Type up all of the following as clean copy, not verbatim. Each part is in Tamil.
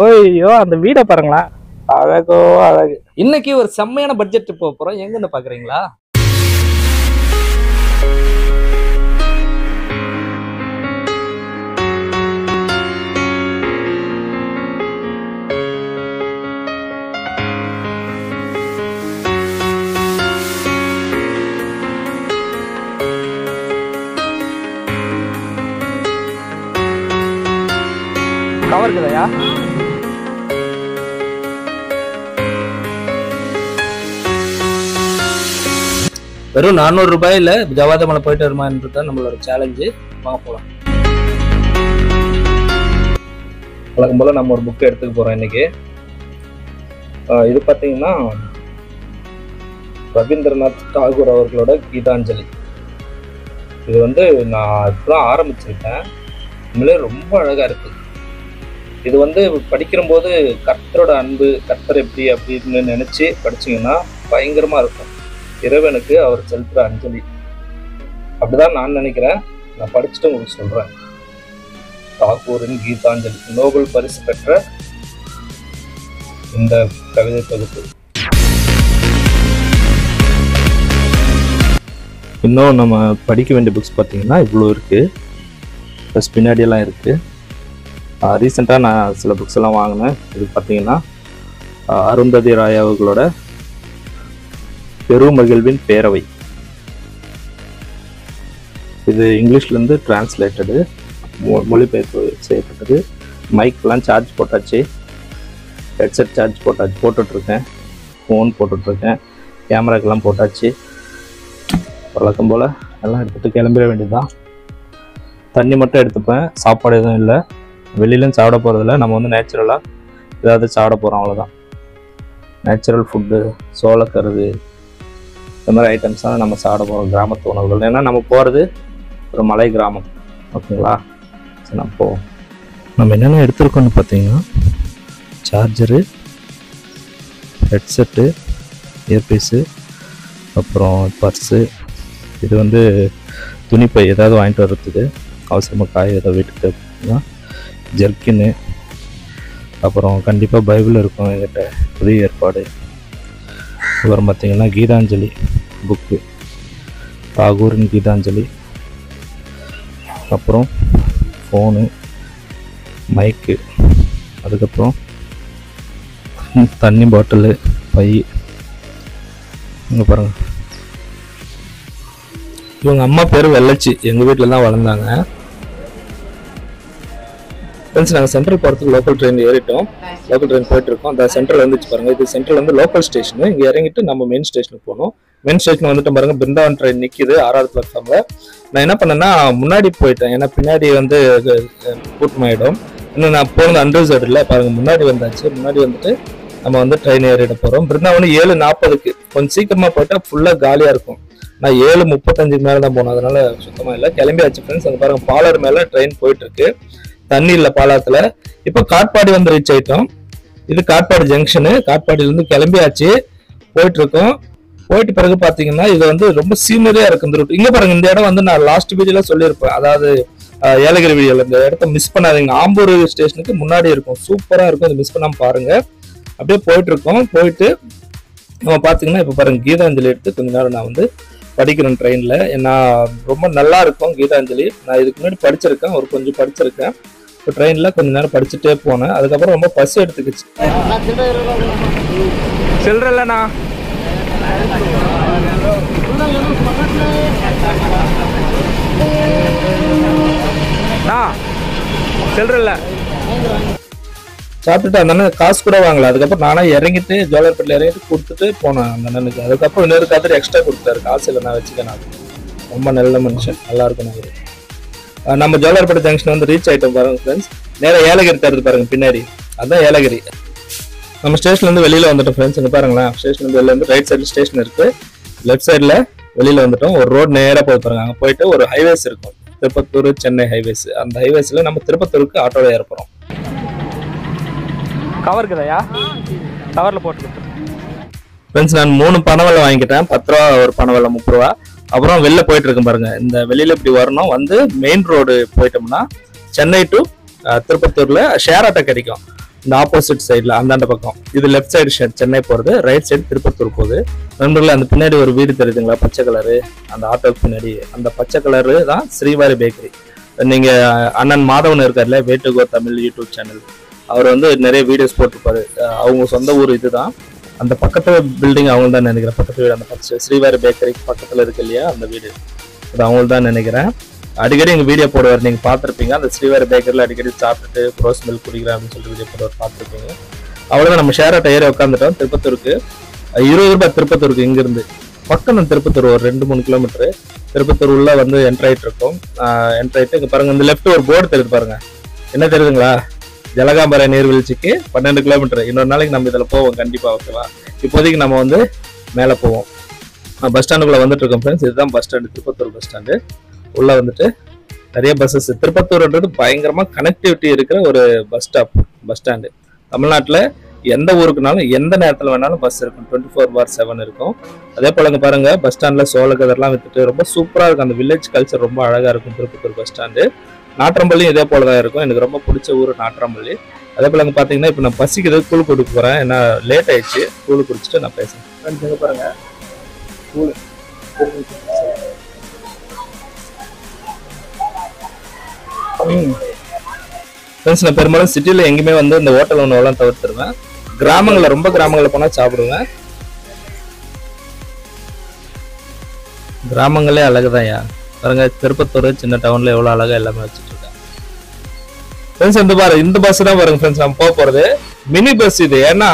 ஓய்யோ அந்த வீடை பாருங்களா, அழகோ அழகு. இன்னைக்கு ஒரு செம்மையான பட்ஜெட் போக போறோம். எங்கன்னு பாக்குறீங்களா? கவர் இருக்குதையா? வெறும் 400 ரூபாயில ஜவாத மலை போயிட்டு வருமானது நம்மளோட சேலஞ்சு. வாங்க போலாம். வழக்கம் போல நம்ம ஒரு புக் எடுத்துக்க போறோம் இன்னைக்கு. இது பாத்தீங்கன்னா ரவீந்திரநாத் தாகூர் அவர்களோட கீதாஞ்சலி. இது வந்து நான் இப்பதான் ஆரம்பிச்சிருக்கேன். உண்மையிலே ரொம்ப அழகா இருக்கு. இது வந்து படிக்கிற போது கர்த்தரோட அன்பு, கர்த்தர் எப்படி அப்படின்னு நினைச்சு படிச்சீங்கன்னா பயங்கரமா இருக்கும். இறைவனுக்கு அவர் செலுத்துற அஞ்சலி அப்படிதான் நான் நினைக்கிறேன். நான் படிச்சுட்டு உங்களுக்கு சொல்றேன். தாகூரின் கீதாஞ்சலி, நோபல் பரிசு பெற்ற இந்த கவிதை தொகுப்பு. இன்னும் நம்ம படிக்க வேண்டிய புக்ஸ் பார்த்தீங்கன்னா இவ்வளோ இருக்கு. ப்ளஸ் பின்னாடியெல்லாம் இருக்கு. ரீசெண்டாக நான் சில புக்ஸ் எல்லாம் வாங்கினேன். இது பார்த்தீங்கன்னா அருந்ததி ராய் அவர்களோட பெருமகிழ்வின் பேரவை. இது இங்கிலீஷ்லேருந்து டிரான்ஸ்லேட்டடு, மொழிபெயர்ப்பு செய்யப்பட்டது. மைக்கெலாம் சார்ஜ் போட்டாச்சு, ஹெட்செட் சார்ஜ் போட்டுட்ருக்கேன், ஃபோன் போட்டுட்ருக்கேன், கேமராக்கெல்லாம் போட்டாச்சு. வழக்கம் போல் எல்லாம் எடுத்துகிட்டு கிளம்பிட வேண்டியதுதான். தண்ணி மட்டும் எடுத்துப்பேன், சாப்பாடு எதுவும் இல்லை. வெளியிலும் சாப்பிட போகிறதில்ல. நம்ம வந்து நேச்சுரலாக ஏதாவது சாப்பிட போகிறோம், அவ்வளோதான். நேச்சுரல் ஃபுட்டு, சோளக்கருது, இந்த மாதிரி ஐட்டம்ஸ் தான் நம்ம சாப்பிட போகிறோம். கிராமத்து உணவுகள். ஏன்னா நம்ம போகிறது ஒரு மலை கிராமம். ஓகேங்களா? சரி, நம்ம போவோம். நம்ம என்னென்ன எடுத்துருக்கோன்னு பார்த்தீங்கன்னா சார்ஜரு, ஹெட்செட்டு, இயர்பீஸு, அப்புறம் பர்ஸு. இது வந்து துணிப்பை ஏதாவது வாங்கிட்டு வர்றதுக்கு, அவசரமாக காய் ஏதாவது வீட்டுக்கு அப்படின்னா, ஜர்க்கின்னு, அப்புறம் கண்டிப்பாக பைபிள் இருக்கும் என்கிட்ட, புதிய ஏற்பாடு. அப்புறம் பார்த்திங்கன்னா கீதாஞ்சலி புக்கு, தாகூரின் கீதாஞ்சலி. அப்புறம் ஃபோனு, மைக்கு, அதுக்கப்புறம் தண்ணி பாட்டிலு, பை. இங்கே பாருங்கள், இவங்க அம்மா பேர் வெள்ளச்சி. எங்கள் வீட்டில் தான் வளர்ந்தாங்க. ஃப்ரெண்ட்ஸ், நாங்கள் சென்ட்ரல் போகிறதுக்கு லோக்கல் ட்ரெயின் ஏறிட்டோம். லோக்கல் ட்ரெயின் போயிட்டுருக்கோம். அந்த சென்ட்ரல் வந்துச்சு பாருங்கள். இது சென்ட்ரல் வந்து லோக்கல் ஸ்டேஷனு. இங்கே இறங்கிட்டு நம்ம மெயின் ஸ்டேஷனுக்கு போகணும். மெயின் ஸ்டேஷன் வந்துட்டு பாருங்கள், பிருந்தாவன் ட்ரெயின் நிற்கிது 6வது பிளாட்ஃபார்மில். நான் என்ன பண்ணேன்னா முன்னாடி போயிட்டேன். ஏன்னா பின்னாடி வந்து கூட்டமாயிடும். இன்னும் நான் போனது அன்ரிசர்வ்டு இல்லை. பாருங்கள், முன்னாடி வந்தாச்சு. முன்னாடி வந்துட்டு நம்ம வந்து ட்ரெயின் ஏறிட போகிறோம். பிருந்தாவன் 7:40. கொஞ்சம் சீக்கிரமாக போயிட்டால் ஃபுல்லாக காலியாக இருக்கும். நான் 7:35 மேலே தான் போனேன், அதனால சுத்தமாக இல்லை. கிளம்பியாச்சு ஃப்ரெண்ட்ஸ். அங்கே பாருங்கள், பாலர் மேலே ட்ரெயின் போயிட்டுருக்கு. தண்ணி இல்லை பாலத்துல. இப்போ காட்பாடி வந்து ரீச் ஆயிட்டோம். இது காட்பாடி ஜங்ஷனு. காட்பாடியிலேருந்து கிளம்பியாச்சு, போயிட்டு இருக்கோம். போயிட்டு பிறகு பார்த்தீங்கன்னா இது வந்து ரொம்ப சீனரியா இருக்கு இந்த ரூட். இங்கே பாருங்க, இந்த இடம் வந்து நான் லாஸ்ட் வீடியோல சொல்லியிருப்பேன், அதாவது ஏலகிரி வீடியோல. இந்த இடத்த மிஸ் பண்ணாதீங்க. ஆம்பூர் ஸ்டேஷனுக்கு முன்னாடி இருக்கும், சூப்பரா இருக்கும். இது மிஸ் பண்ணாம பாருங்க. அப்படியே போயிட்டு இருக்கோம். போயிட்டு நம்ம பார்த்தீங்கன்னா இப்போ பாருங்க, கீதாஞ்சலி எடுத்து கொஞ்ச நேரம் நான் வந்து படிக்கிறேன் ட்ரெயினில். நான் ரொம்ப நல்லா இருக்கும் கீதாஞ்சலி. நான் இதுக்கு முன்னாடி படிச்சிருக்கேன், ஒரு கொஞ்சம் படிச்சிருக்கேன். இப்போ ட்ரெயினில் கொஞ்ச நேரம் படிச்சுட்டே போனேன். அதுக்கப்புறம் ரொம்ப பசி எடுத்துக்கிச்சு. சில்லறலண்ணா, சில்லறல சாப்பிட்டுட்டு அந்த அண்ணன் காசு கூட வாங்கல. அதுக்கப்புறம் நானே இறங்கிட்டு ஜோலார்பேட்டில் இறங்கிட்டு கொடுத்துட்டு போனேன் அந்த அண்ணனுக்கு. அதுக்கப்புறம் இன்னொரு கதர் எக்ஸ்ட்ரா கொடுத்தாரு. காசு இல்லை, நான் வச்சுக்கேன். ரொம்ப நல்ல மனுஷன், நல்லா இருக்கும். நம்ம ஜோலார்பேட்டை ஜங்ஷன் வந்து ரீச் ஆகிட்டோம் பாருங்க ஃப்ரெண்ட்ஸ். நேராக ஏலகிரி தருது பாருங்க பின்னாடி, அதுதான் ஏலகிரி. நம்ம ஸ்டேஷன்லேருந்து வெளியில் வந்துட்டோம் ஃப்ரெண்ட்ஸ். இங்கே பாருங்களேன், ஸ்டேஷன் வெளியில் வந்து ரைட் சைடில் ஸ்டேஷன் இருக்குது, லெஃப்ட் சைடில் வெளியில் வந்துட்டோம். ஒரு ரோடு நேராக போய் பாருங்க. அங்கே போயிட்டு ஒரு ஹைவேஸ் இருக்கும், திருப்பத்தூர் சென்னை ஹைவேஸ். அந்த ஹைவேஸில் நம்ம திருப்பத்தூருக்கு ஆட்டோவில் ஏறப்போகிறோம். கவர் இருக்குதையா? கவரில் போட்டு ஃப்ரெண்ட்ஸ், நான் 3 பனவெல்லை வாங்கிக்கிட்டேன். 10 ரூபா ஒரு பனவெல்லை, 30 ரூபா. அப்புறம் வெளில போயிட்டு இருக்கும் பாருங்க. இந்த வெளியில இப்படி வரணும், வந்து மெயின் ரோடு போயிட்டோம்னா சென்னை டு திருப்பத்தூர்ல ஷேர் ஆட்டோ கிடைக்கும். இந்த ஆப்போசிட் சைடில் அந்தாண்ட பக்கம் இது லெஃப்ட் சைடு சென்னை போகிறது, ரைட் சைடு திருப்பத்தூர் போகுது. நண்பர்களே அந்த பின்னாடி ஒரு வீடு தெரியுதுங்களா பச்சை கலரு, அந்த ஆட்டோக்கு பின்னாடி அந்த பச்சை கலரு தான் ஸ்ரீவாரி பேக்கரி. நீங்கள் அண்ணன் மாதவன் இருக்கார்ல வேட்டுகோ தமிழ் யூடியூப் சேனல், அவர் வந்து நிறைய வீடியோஸ் போட்டிருப்பாரு. அவங்க சொந்த ஊர் இதுதான். அந்த பக்கத்துல பில்டிங் அவங்க தான் நினைக்கிறேன், பக்கத்து வீடு அந்த பச்சை ஸ்ரீவாரி பேக்கரிக்கு பக்கத்தில் இருக்கு இல்லையா அந்த வீடு, அது அவங்க தான் நினைக்கிறேன். அடிக்கடி எங்கள் வீடியோ போடுவார், நீங்கள் பார்த்துருப்பீங்க. அந்த ஸ்ரீவாரி பேக்கரியில் அடிக்கடி சாப்பிட்டுட்டு ரோஸ் மில்க் குடிக்கிறேன் அப்படின்னு சொல்லிட்டு வீடியோ போடுவார், பார்த்துருப்பீங்க. அவ்வளோதான், நம்ம ஷேர் ஆட்டோ ஏறி உட்காந்துட்டோம். திருப்பத்தூருக்கு 20 ரூபாய் திருப்பத்தூருக்கு இங்கிருந்து பக்கம் தான் திருப்பத்தூர், ஒரு 2-3 கிலோமீட்டரு. திருப்பத்தூர் உள்ள வந்து என்ட்ரு ஆகிட்டு இருக்கோம். என்ட்ரு ஆகிட்டு இங்கே பாருங்கள், இந்த லெஃப்ட் ஒரு போர்டு தெரியுது பாருங்க, என்ன தெரியுதுங்களா? ஜலகாம்பர நீர்வீழ்ச்சிக்கு 12 கிலோமீட்டர். இன்னொரு நாளைக்கு நம்ம இதில் போவோம் கண்டிப்பாக, ஓகேவா? இப்போதைக்கு நம்ம வந்து மேலே போவோம். பஸ் ஸ்டாண்டுக்குள்ளே வந்துட்டு இருக்கோம் ஃப்ரெண்ட்ஸ். இதுதான் bus stand, Tirupattur bus stand. உள்ள வந்துட்டு நிறைய பஸ்ஸஸ். திருப்பத்தூர்ன்றது பயங்கரமா கனெக்டிவிட்டி இருக்கிற ஒரு பஸ் ஸ்டாண்டு. தமிழ்நாட்டில் எந்த ஊருக்குனாலும் எந்த நேரத்தில் வேணாலும் பஸ் இருக்கும், 24/7 இருக்கும். அதே போல இங்க பாருங்க பஸ் ஸ்டாண்ட்ல சோளக்கதர்லாம் வித்துட்டு ரொம்ப சூப்பரா இருக்கும். அந்த வில்லேஜ் கல்ச்சர் ரொம்ப அழகா இருக்கும் திருப்பத்தூர் பஸ் ஸ்டாண்டு. நாற்றம்பள்ளியும் இதே போலதான் இருக்கும். எனக்கு ரொம்ப பிடிச்ச ஊர் நாற்றம்பள்ளி. அதே போல இங்க பாத்தீங்கன்னா இப்ப நான் பசிக்கு கூழ் குடிக்க போறேன், ஏன்னா லேட் ஆயிடுச்சு. கூழ் குடிச்சிட்டு நான் பேசுறேன். பாருங்க கூழ் ஃப்ரெண்ட்ஸ், நான் பெரும்பாலும் சிட்டியில் எங்கேயுமே வந்து இந்த ஹோட்டல் உணவெல்லாம் தவிர்த்துருவேன். கிராமங்களில் ரொம்ப கிராமங்களில் போனால் சாப்பிடுவேன். கிராமங்களே அழகுதான்யா. பாருங்க திருப்பத்தூர் சின்ன டவுன்ல எவ்வளோ அழகா எல்லாமே வச்சுட்டு இருக்கேன். ஃப்ரெண்ட்ஸ் இந்த பாரு, இந்த பஸ் தான் பாருங்க ஃப்ரெண்ட்ஸ் நம்ம போக போறது. மினி பஸ் இது. ஏன்னா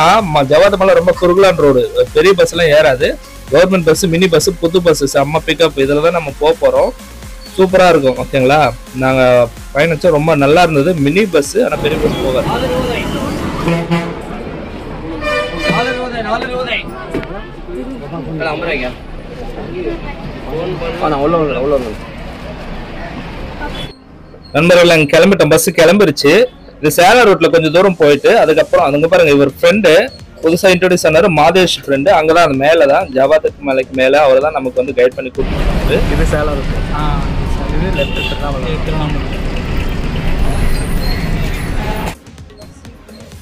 ஜவாத் மலை ரொம்ப குறுகலான ரோடு, பெரிய பஸ் எல்லாம் ஏறாது. கவர்மெண்ட் பஸ், மினி பஸ், புது பஸ், செம்ம பிக்கப். இதில் தான் நம்ம போக போறோம். சூப்பரா இருக்கும், ஓகேங்களா? நாங்க பயணிச்சோம், ரொம்ப நல்லா இருந்தது. மினி பஸ், ஆனா பெரிய பஸ் போகாது. நண்பர்கள் அங்க கிளம்பிட்டோம், பஸ் கிளம்பிருச்சு. இது சேலம் ரூட்ல கொஞ்சம் தூரம் போயிட்டு அதுக்கப்புறம் அங்க பாருங்க இவர் ஃப்ரெண்டு புதுசா இன்ட்ரோடியூஸ் ஆனாரு, மாதேஷ் ஃப்ரெண்டு. அங்கதான் அந்த மேலதான் ஜவாத்துக்கு மலைக்கு மேல அவர் தான் நமக்கு வந்து கைட் பண்ணி கூப்பிட்டு. இது சேலம் ரூட்,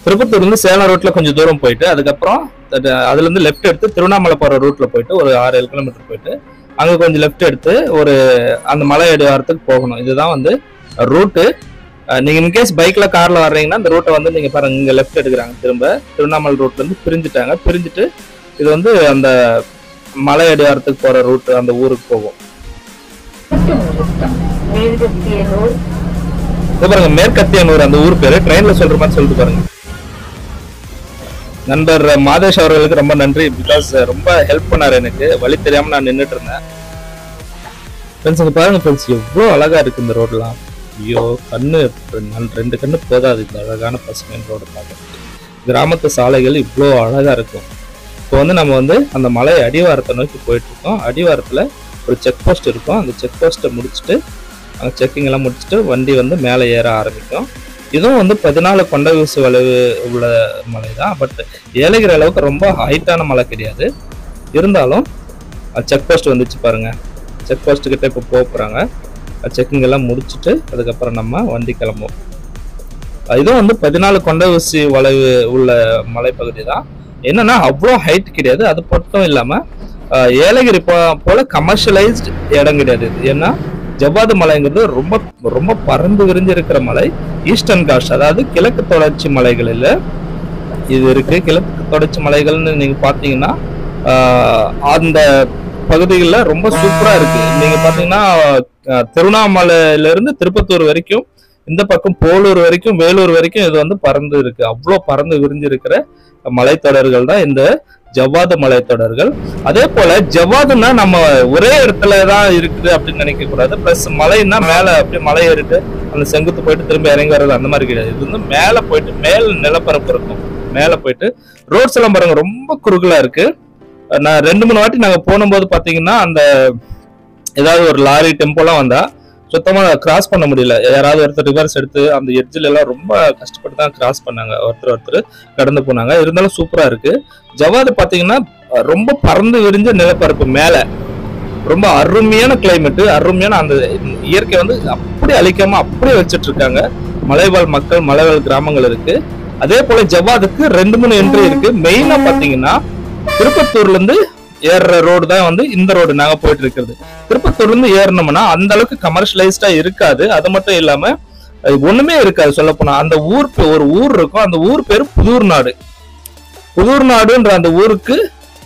திருப்பத்தூர்ல இருந்து சேலம் ரூட்ல கொஞ்சம் தூரம் போயிட்டு அதுக்கப்புறம் அதுல இருந்து லெஃப்ட் எடுத்து திருவண்ணாமலை போற ரூட்ல போயிட்டு ஒரு 6-7 கிலோமீட்டர் போயிட்டு அங்க கொஞ்சம் லெஃப்ட் எடுத்து ஒரு அந்த மலை அடிவாரத்துக்கு போகணும். இதுதான் வந்து ரூட்டு. நீங்க இன்கேஸ் பைக்ல கார்ல வர்றீங்கன்னா இந்த ரூட்டை வந்து நீங்க பாருங்க, இங்க லெஃப்ட் எடுக்கிறாங்க. திரும்ப திருவண்ணாமலை ரூட்ல இருந்து பிரிஞ்சுட்டு இது வந்து அந்த மலை அடிவாரத்துக்கு போற ரூட், அந்த ஊருக்கு போகும். பாருங்க மேற்கத்தியனூர் அந்த ஊர் பேரு. ட்ரெயின்ல சொல்ற மாதிரி சொல்லிட்டு பாருங்க. நண்பர் மாதேஷ் அவர்களுக்கு ரொம்ப நன்றி. பிகாஸ் ரொம்ப ஹெல்ப் பண்ணாரு, எனக்கு வழி தெரியாம நான் நின்றுட்டு இருந்தேன். ஃப்ரெண்ட்ஸ் இங்க பாருங்க ஃப்ரெண்ட்ஸ், எவ்வளவு அழகா இருக்கு இந்த ரோடெல்லாம். ஐயோ கண்ணு 2 கண்ணு போதாது இந்த அழகான பசுமையான ரோடு பார்க்க. கிராமத்து சாலைகள் இவ்வளோ அழகா இருக்கும். இப்போ வந்து நம்ம வந்து அந்த மலை அடிவாரத்தை நோக்கி போயிட்டு இருக்கோம். அடிவாரத்துல ஒரு செக் போஸ்ட் இருக்கும். அந்த செக் போஸ்ட்டை முடிச்சுட்டு அங்கே செக்கிங் எல்லாம் முடிச்சுட்டு வண்டி வந்து மேலே ஏற ஆரம்பிக்கும். இதுவும் வந்து 14 கொண்ட வீசு வளைவு உள்ள மலை தான். பட் ஏலகிரி அளவுக்கு ரொம்ப ஹைட்டான மலை கிடையாது. இருந்தாலும் செக் போஸ்ட் வந்துச்சு பாருங்க. செக் போஸ்ட் கிட்ட இப்போ போகிறாங்க. செக்கிங் எல்லாம் முடிச்சுட்டு அதுக்கப்புறம் நம்ம வண்டி கிளம்புவோம். இதுவும் வந்து 14 கொண்ட வீசி வளைவு உள்ள மலைப்பகுதி தான். என்னன்னா அவ்வளோ ஹைட் கிடையாது. அது மட்டும் இல்லாமல் ஏலகிரி போல கமர்ஷியலைஸ்டு இடம் கிடையாது. ஏன்னா ஜவ்வாது மலைங்கிறது ரொம்ப ரொம்ப பறந்து விரிஞ்சு இருக்கிற மலை. ஈஸ்டர்ன் காட்ஸ், அதாவது கிழக்கு தொடர்ச்சி மலைகளில் இது இருக்கு. கிழக்கு தொடர்ச்சி மலைகள்னு நீங்க பாத்தீங்கன்னா அந்த பகுதிகளில் ரொம்ப சூப்பரா இருக்கு. நீங்க பாத்தீங்கன்னா திருவண்ணாமலையில இருந்து திருப்பத்தூர் வரைக்கும், இந்த பக்கம் போலூர் வரைக்கும், வேலூர் வரைக்கும் இது வந்து பறந்து இருக்கு. அவ்வளோ பறந்து விரிஞ்சு இருக்கிற மலைத்தொடர்கள் தான் இந்த ஜவ்வாது மலைத்தொடர்கள். அதே போல ஜவ்வாதுன்னா நம்ம ஒரே இடத்துலதான் இருக்குது அப்படின்னு நினைக்க கூடாது. பிளஸ் மலைன்னா மேல அப்படியே மலை ஏறிட்டு அந்த செங்குத்து போயிட்டு திரும்ப இறங்கி வர்றது அந்த மாதிரி கிடையாது. இது வந்து மேல போயிட்டு மேல் நிலப்பரப்பு இருக்கும். மேல போயிட்டு ரோட்ஸ் எல்லாம் பாருங்க ரொம்ப குறுகலா இருக்கு. நான் 2-3 வாட்டி நாங்க போகும்போது பாத்தீங்கன்னா அந்த ஏதாவது ஒரு லாரி டெம்போலாம் வந்தா சுத்தமா கிராஸ் பண்ண முடியல. யாராவது ஒருத்தர் ரிவர்ஸ் எடுத்து அந்த எட்ஜில் எல்லாம் ரொம்ப கஷ்டப்பட்டு தான் கிராஸ் பண்ணாங்க. ஒருத்தர் கடந்து போனாங்க. இருந்தாலும் சூப்பரா இருக்கு. ஜவ்வாது பாத்தீங்கன்னா ரொம்ப பறந்து விரிஞ்ச நிலப்பரப்பு, மேல ரொம்ப அருமையான கிளைமேட், அருமையான அந்த இயற்கை வந்து அப்படியே அழிக்காம அப்படியே வச்சுட்டு இருக்காங்க. மலைவாழ் மக்கள், மலைவாழ் கிராமங்கள் இருக்கு. அதே போல ஜவ்வாதுக்கு 2-3 என்ட்ரி இருக்கு. மெயினா பாத்தீங்கன்னா திருப்பத்தூர்ல இருந்து ஏறுற ரோடு தான் வந்து இந்த ரோடு நாங்க போயிட்டு இருக்கிறது. திருப்பத்தூர்ல இருந்து ஏறணும்னா அந்த அளவுக்கு கமர்ஷியலைஸ்டா இருக்காது. அது மட்டும் இல்லாம ஒண்ணுமே இருக்காது. சொல்ல போனா அந்த ஒரு ஊர் இருக்கும். அந்த ஊர் பேரு புதூர்நாடு. புதூர்நாடுன்ற அந்த ஊருக்கு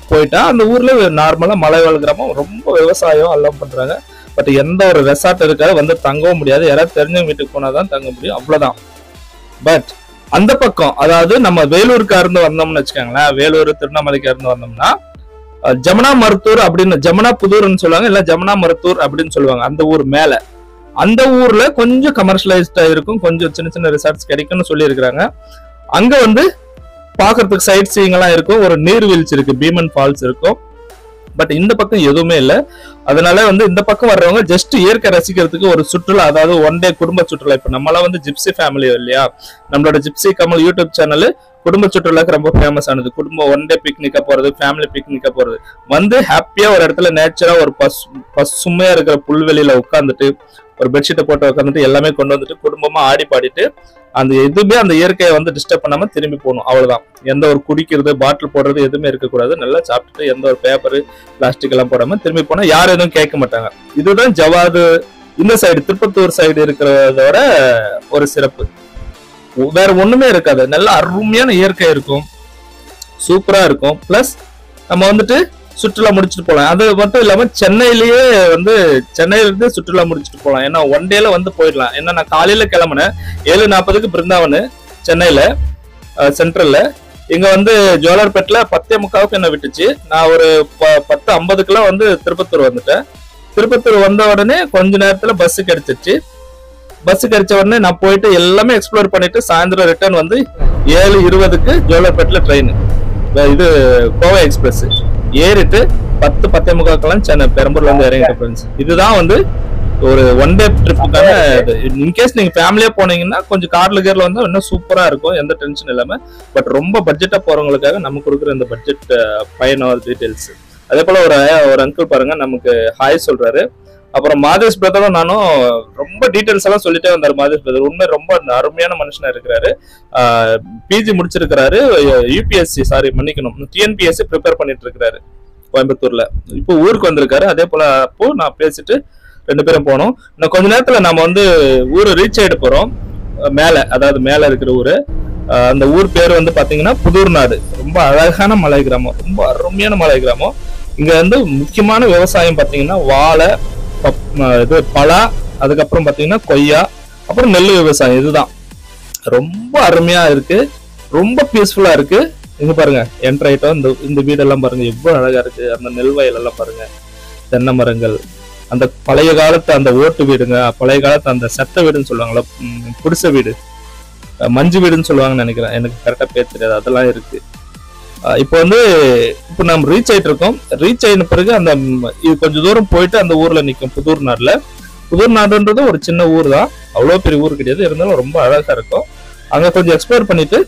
போயிட்டா அந்த ஊர்ல நார்மலா மலைவாழ் கிராமம், ரொம்ப விவசாயம் எல்லாம் பண்றாங்க. பட் எந்த ஒரு ரெசார்ட் இருக்காது, வந்து தங்கவும் முடியாது. யாராவது தெரிஞ்சவங்க வீட்டுக்கு போனாதான் தங்க முடியும், அவ்வளவுதான். பட் அந்த பக்கம், அதாவது நம்ம வேலூருக்கு இருந்து வந்தோம்னு வச்சுக்கோங்களேன், வேலூர் திருவண்ணாமலைக்கு இருந்து வந்தோம்னா ஜமுனா மருத்தூர் அப்படின்னு, ஜமுனா புதூர்னு சொல்லுவாங்க, இல்ல ஜமுனா மருத்தூர் அப்படின்னு சொல்லுவாங்க. அந்த ஊர் மேல, அந்த ஊர்ல கொஞ்சம் கமர்ஷியலைஸ்டா இருக்கும், கொஞ்சம் சின்ன சின்ன ரிசார்ட்ஸ் கிடைக்கும்னு சொல்லி இருக்கிறாங்க. அங்க வந்து பாக்குறதுக்கு சைட் சீயிங் எல்லாம் இருக்கும். ஒரு நீர்வீழ்ச்சி இருக்கு, பீமன் ஃபால்ஸ் இருக்கும். பட் இந்த பக்கம் எதுவுமே இல்லை. அதனால வந்து இந்த பக்கம் வர்றவங்க ஜஸ்ட் இயற்கை ரசிக்கிறதுக்கு ஒரு சுற்றுலா, அதாவது ஒன் டே குடும்ப சுற்றுலா. இப்ப நம்மளாம் வந்து ஜிப்சி ஃபேமிலி இல்லையா, நம்மளோட ஜிப்சி கமல் யூடியூப் சேனல் குடும்ப சுற்றுலாக்கு ரொம்ப ஃபேமஸ் ஆனது. குடும்பம் ஒன் டே பிக்னிக்கா போறது, ஃபேமிலி பிக்னிக்கா போறது, வந்து ஹாப்பியா ஒரு இடத்துல நேச்சரா ஒரு பசுமையா இருக்கிற புல்வெளியில உட்காந்துட்டு ஒரு பெட்ஷீட்டை போட்டு உட்காந்துட்டு எல்லாமே கொண்டு வந்துட்டு குடும்பமா ஆடி பாடிட்டு அந்த எதுவுமே அந்த இயற்கையை வந்து டிஸ்டர்ப் பண்ணாம திரும்பி போகணும், அவ்வளவுதான். எந்த ஒரு குடிக்கிறது, பாட்டில் போடுறது எதுவுமே இருக்கக்கூடாது. நல்லா சாப்பிட்டுட்டு எந்த ஒரு பேப்பரு பிளாஸ்டிக் எல்லாம் போடாம திரும்பி போனா யாரும் எதுவும் கேட்க மாட்டாங்க. இதுதான் ஜவ்வாது இந்த சைடு திருப்பத்தூர் சைடு இருக்கிறதோட ஒரு சிறப்பு. வேற ஒண்ணுமே இருக்காது. நல்ல அருமையான இயற்கை இருக்கும், சூப்பரா இருக்கும். பிளஸ் நம்ம வந்துட்டு சுற்றுலா முடிச்சுட்டு போகலாம். அது மட்டும் இல்லாம சென்னையிலேயே வந்து சென்னையில இருந்து சுற்றுலா முடிச்சுட்டு போகலாம். ஏன்னா ஒன் டேல வந்து போயிடலாம். ஏன்னா நான் காலையில கிளம்புனேன் 7:40க்கு பிருந்தாவன் சென்னையில சென்ட்ரல்ல. இங்க வந்து ஜோலார்பேட்ல 10:45க்கு என்ன விட்டுச்சு. நான் ஒரு 10:50க்குலாம் வந்து திருப்பத்தூர் வந்துட்டேன். திருப்பத்தூர் வந்த உடனே கொஞ்ச நேரத்துல பஸ் கிடைச்சிருச்சு. பஸ் கிடைச்ச உடனே நான் போயிட்டு எல்லாமே எக்ஸ்ப்ளோர் பண்ணிட்டு சாயந்தரம் ரிட்டர்ன் வந்து 7:20க்கு ஜோலார்பேட்ல ட்ரெயின், இது கோவை எக்ஸ்பிரஸ் ஏறிட்டு 10:45க்கெல்லாம் சென்னை பெரம்பூர்ல இருந்து இறங்கிட்ட ஃப்ரெண்ட்ஸ். இதுதான் வந்து ஒரு ஒன் டே ட்ரிப்புக்கான இது. இன்கேஸ் நீங்க ஃபேமிலியா போனீங்கன்னா கொஞ்சம் கார்ல கேர்ல வந்து இன்னும் சூப்பரா இருக்கும், எந்த டென்ஷன் இல்லாம. பட் ரொம்ப பட்ஜெட்டா போறவங்களுக்காக நம்ம கொடுக்குற இந்த பட்ஜெட் பயணம் டீடைல்ஸ். அதே போல ஒரு அங்கிள் பாருங்க நமக்கு ஹாய் சொல்றாரு. அப்புறம் மாதேஷ் பிரதரும் நானும் ரொம்ப டீடைல்ஸ் எல்லாம் சொல்லிட்டே வந்தாரு. மாதேஷ் பிரதர் உண்மை ரொம்ப அருமையான மனுஷனா இருக்கிறாரு. பிஜி முடிச்சிருக்கிறாரு, யூபிஎஸ்சி மன்னிக்கணும் டிஎன்பிஎஸ்சி ப்ரிப்பேர் பண்ணிட்டு இருக்கிறாரு கோயம்புத்தூர்ல. இப்போ ஊருக்கு வந்திருக்காரு. அதே போல அப்போ நான் பேசிட்டு 2 பேரும் போனோம். இன்னும் கொஞ்ச நேரத்துல நம்ம வந்து ஊரை ரீச் ஆயிட்டு போறோம். மேல, அதாவது மேல இருக்கிற ஊரு. அந்த ஊர் பேர் வந்து பாத்தீங்கன்னா புதூர்நாடு. ரொம்ப அழகான மலை கிராமம், ரொம்ப அருமையான மலை கிராமம். இங்க வந்து முக்கியமான விவசாயம் பாத்தீங்கன்னா வாழை, இது பலா, அதுக்கப்புறம் பாத்தீங்கன்னா கொய்யா, அப்புறம் நெல் விவசாயம். இதுதான் ரொம்ப அருமையா இருக்கு, ரொம்ப பீஸ்ஃபுல்லா இருக்கு. இங்க பாருங்க என்டர் ஆயிட்டோம். இந்த வீடெல்லாம் பாருங்க எவ்வளவு அழகா இருக்கு. அந்த நெல் வயல் எல்லாம் பாருங்க, தென்னை மரங்கள், அந்த பழைய காலத்து அந்த ஓட்டு வீடுங்க, பழைய காலத்து அந்த செத்த வீடுன்னு சொல்லுவாங்களா, குடிசை வீடு, மஞ்சு வீடுன்னு சொல்லுவாங்கன்னு நினைக்கிறேன், எனக்கு கரெக்டா பேர் தெரியாது, அதெல்லாம் இருக்கு. இப்போ வந்து இப்போ நம்ம ரீச் ஆயிட்டு இருக்கோம். ரீச் ஆயின பிறகு அந்த இது கொஞ்சம் தூரம் போயிட்டு அந்த ஊர்ல நிற்கும் புதூர்நாடுல. புதூர்நாடுன்றது ஒரு சின்ன ஊர் தான், அவ்வளோ பெரிய ஊர் கிடையாது, இருந்தாலும் ரொம்ப அழகா இருக்கும். அங்க கொஞ்சம் எக்ஸ்ப்ளோர் பண்ணிட்டு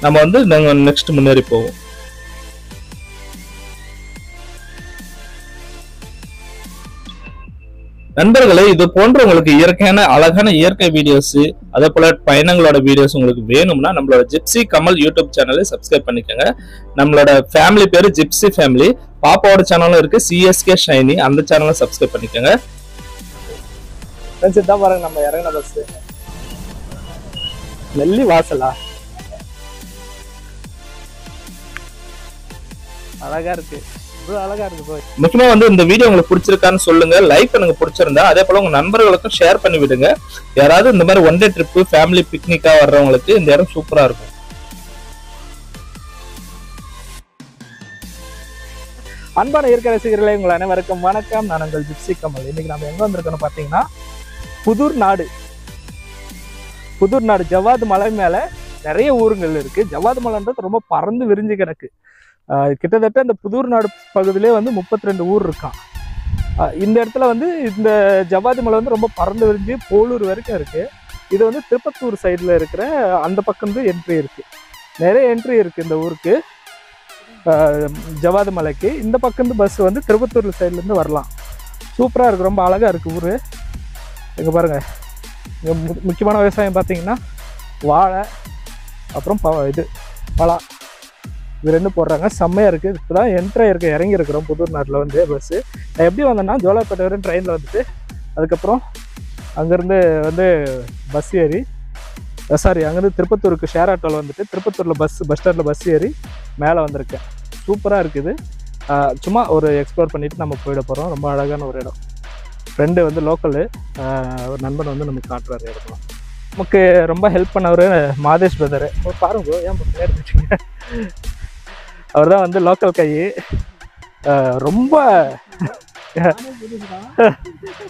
நம்ம வந்து நாங்க நெக்ஸ்ட் முன்னேறி போவோம். நண்பர்களே, இது போன்ற உங்களுக்கு இயற்கையான அழகான இயற்கை வீடியோஸ், அதே போல பயணங்களோட வீடியோஸ் உங்களுக்கு வேணும்னா நம்மளோட ஜிப்சி கமல் யூடியூப் சேனலை சப்ஸ்கிரைப் பண்ணிக்கோங்க. நம்மளோட ஃபேமிலி பேரு ஜிப்சி ஃபேமிலி. பாப்பாவோட சேனலும் இருக்கு, சிஎஸ்கே ஷைனி, அந்த சேனலை சப்ஸ்கிரைப் பண்ணிக்கோங்க. பாருங்க நம்ம இறங்கின பஸ் நெல்லி வாசலா, அழகா இருக்கு, அழகா இருக்கு. முக்கியமா வந்து இந்த வீடியோ உங்களுக்கு பிடிச்சிருக்கான்னு சொல்லுங்க, லைக் பண்ணுங்க பிடிச்சிருந்தா. அதே போல உங்க நண்பர்களுக்கும் ஷேர் பண்ணி விடுங்க. யாராவது இந்த மாதிரி ஒன் டே ட்ரிப் ஃபேமிலி பிக்னிக்கா வர்றவங்களுக்கு இந்த இடம் சூப்பரா இருக்கும். அன்பான இயற்கை ரசிகர்களே, உங்கள் அனைவருக்கும் வணக்கம். நான் உங்கள் ஜிப்சி கமல். இன்னைக்கு நம்ம எங்க வந்திருக்கோம்னு பாத்தீங்கன்னா புதூர்நாடு. புதூர்நாடு ஜவ்வாது மலை மேல நிறைய ஊருங்கள் இருக்கு. ஜவ்வாது மலைன்றது ரொம்ப பறந்து விரிஞ்சு கிடக்கு. கிட்டத்தட்ட இந்த புதூர்நாடு பகுதியிலே வந்து 32 ஊர் இருக்கான். இந்த இடத்துல வந்து இந்த ஜவ்வாது மலை வந்து ரொம்ப பறந்து விரிஞ்சு போலூர் வரைக்கும் இருக்கு. இது வந்து திருப்பத்தூர் சைடில் இருக்கிற அந்த பக்கம் வந்து என்ட்ரி இருக்கு, நிறைய என்ட்ரி இருக்கு இந்த ஊருக்கு, ஜவ்வாது மலைக்கு. இந்த பக்கம் வந்து பஸ் வந்து திருப்பத்தூர் சைட்லேருந்து வரலாம். சூப்பராக இருக்குது, ரொம்ப அழகாக இருக்குது ஊர். இங்கே பாருங்கள், இங்கே முக்கியமான விவசாயம் பார்த்தீங்கன்னா வாழை, அப்புறம் இது பலா, இது 2 போடுறாங்க. செம்மையாக இருக்குது. இப்போ தான் என்ட்ரி இறங்கி இருக்கிறோம் புதூர் நாட்டில் வந்து பஸ்ஸு. நான் எப்படி வந்தேன்னா ஜோலார்பேட்டை வரையும் ட்ரெயினில் வந்துட்டு அதுக்கப்புறம் அங்கேருந்து வந்து பஸ் ஏறி அங்கேருந்து திருப்பத்தூருக்கு ஷேர் ஆட்டோவில் வந்துட்டு திருப்பத்தூரில் பஸ் ஸ்டாண்டில் பஸ் ஏறி மேலே வந்திருக்கேன். சூப்பராக இருக்குது. சும்மா ஒரு எக்ஸ்ப்ளோர் பண்ணிவிட்டு நம்ம போயிட போகிறோம். ரொம்ப அழகான ஒரு இடம். ஃப்ரெண்டு வந்து லோக்கலு, ஒரு நண்பன் வந்து நமக்கு காட்டுறாரு இடத்துல. நமக்கு ரொம்ப ஹெல்ப் பண்ணவர் மாதேஷ் பிரதரு. பாருங்க ஏன் பின்னாடி வச்சுங்க, அவர் தான் வந்து லோக்கல் கை. ரொம்ப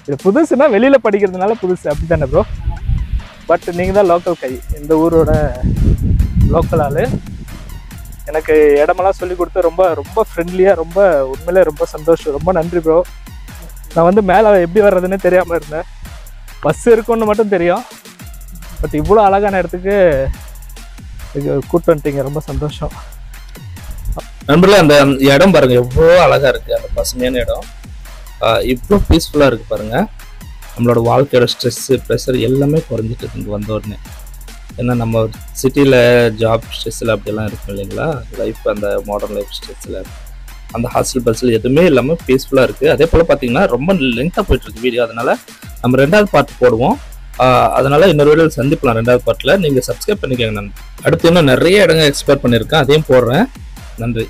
இது புதுசுனா வெளியில் படிக்கிறதுனால புதுசு அப்படி தானே ப்ரோ? பட் நீங்கள் தான் லோக்கல் கை, இந்த ஊரோட லோக்கல் ஆள். எனக்கு இடமெல்லாம் சொல்லி கொடுத்து ரொம்ப ரொம்ப ஃப்ரெண்ட்லியாக, ரொம்ப உண்மையிலே ரொம்ப சந்தோஷம். ரொம்ப நன்றி ப்ரோ. நான் வந்து மேலே எப்படி வர்றதுன்னு தெரியாமல் இருந்தேன். பஸ் இருக்குன்னு மட்டும் தெரியும். பட் இவ்வளோ அழகான இடத்துக்கு கூட்டு வந்துட்டீங்க, ரொம்ப சந்தோஷம். நண்பர்களே, அந்த இடம் பாருங்க எவ்வளோ அழகா இருக்கு. அந்த பசுமையான இடம் இவ்வளோ பீஸ்ஃபுல்லாக இருக்கு பாருங்க. நம்மளோட வாழ்க்கையோட ஸ்ட்ரெஸ்ஸு ப்ரெஷர் எல்லாமே குறைஞ்சிட்டு இங்கே வந்த உடனே. ஏன்னா நம்ம சிட்டியில் ஜாப் ஸ்ட்ரெஸ்ஸில் அப்படியெல்லாம் இருக்கும் இல்லைங்களா, லைஃப் அந்த மாடர்ன் லைஃப் ஸ்ட்ரெஸ்ஸில் அந்த ஹாஸ்டல் பஸ்ஸில் எதுவுமே இல்லாமல் பீஸ்ஃபுல்லாக இருக்குது. அதே போல் பார்த்தீங்கன்னா ரொம்ப லென்த்தாக போயிட்டுருக்கு வீடியோ. அதனால் நம்ம 2வது பார்ட் போடுவோம். அதனால் இன்னொரு வீடியோவில் சந்திக்கலாம் 2வது பார்ட்டில். நீங்கள் சப்ஸ்கிரைப் பண்ணிக்கோங்க. நான் அடுத்து இன்னும் நிறைய இடங்கள் எக்ஸ்ப்ளோர் பண்ணியிருக்கேன், அதையும் போடுறேன். நன்றி.